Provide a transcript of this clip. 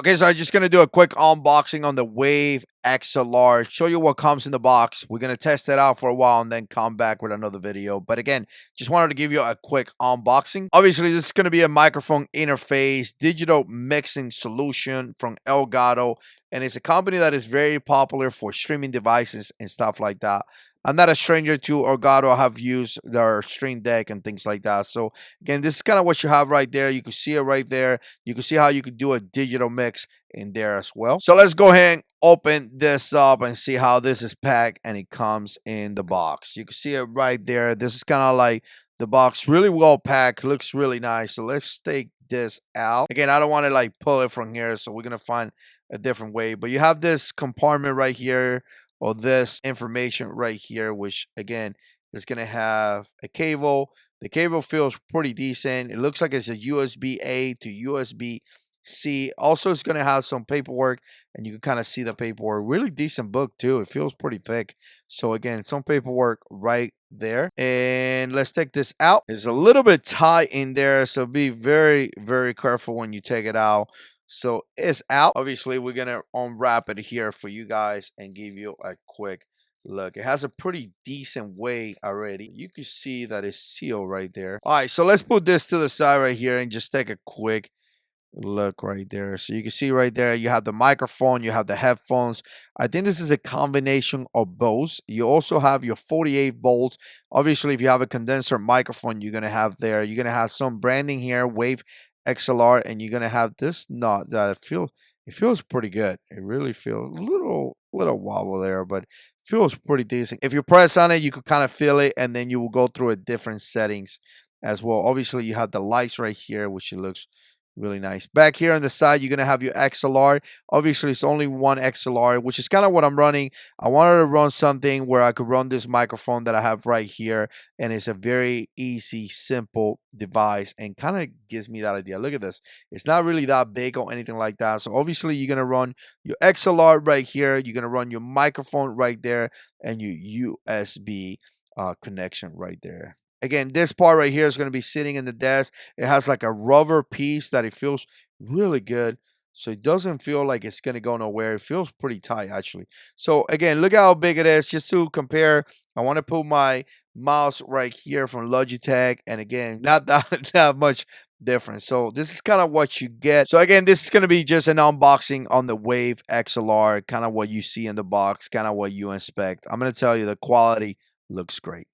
Okay, so I'm just gonna do a quick unboxing on the Wave XLR, show you what comes in the box. We're gonna test it out for a while and then come back with another video. But again, just wanted to give you a quick unboxing. Obviously, this is gonna be a microphone interface, digital mixing solution from Elgato, and it's a company that is very popular for streaming devices and stuff like that. I'm not a stranger to Elgato. I have used their Stream Deck and things like that. So again, this is kind of what you have right there. You can see it right there. You can see how you could do a digital mix in there as well. So let's go ahead and open this up and see how this is packed and it comes in the box. You can see it right there. This is kind of like the box, really well packed, looks really nice. So let's take this out. Again, I don't want to like pull it from here, so we're gonna find a different way. But you have this compartment right here, or this information right here, which again is gonna have a cable. The cable feels pretty decent. It looks like it's a USB A to USB C. Also, it's going to have some paperwork, and you can kind of see the paperwork. Really decent book, too. It feels pretty thick. So, again, some paperwork right there. And let's take this out. It's a little bit tight in there, so be very, very careful when you take it out. So, it's out. Obviously, we're going to unwrap it here for you guys and give you a quick look. It has a pretty decent weight already. You can see that it's sealed right there. All right, so let's put this to the side right here and just take a quick look right there. So you can see right there, you have the microphone, you have the headphones. I think this is a combination of both. You also have your 48 volts. Obviously, if you have a condenser microphone, you're going to have there. You're going to have some branding here, Wave XLR, and you're going to have this nut that it feels pretty good. It really feels a little wobble there, but feels pretty decent. If you press on it, you could kind of feel it, and then you will go through a different settings as well. Obviously, you have the lights right here, which it looks really nice. Back here on the side, you're going to have your XLR. Obviously, it's only one XLR, which is kind of what I'm running. I wanted to run something where I could run this microphone that I have right here, and it's a very easy, simple device, and kind of gives me that idea. Look at this. It's not really that big or anything like that. So obviously, you're going to run your XLR right here. You're going to run your microphone right there, and your USB connection right there. Again, this part right here is going to be sitting in the desk. It has like a rubber piece that it feels really good. So it doesn't feel like it's going to go nowhere. It feels pretty tight, actually. So again, look at how big it is. Just to compare, I want to put my mouse right here from Logitech. And again, not that, that much difference. So this is kind of what you get. So again, this is going to be just an unboxing on the Wave XLR. Kind of what you see in the box, kind of what you expect. I'm going to tell you the quality looks great.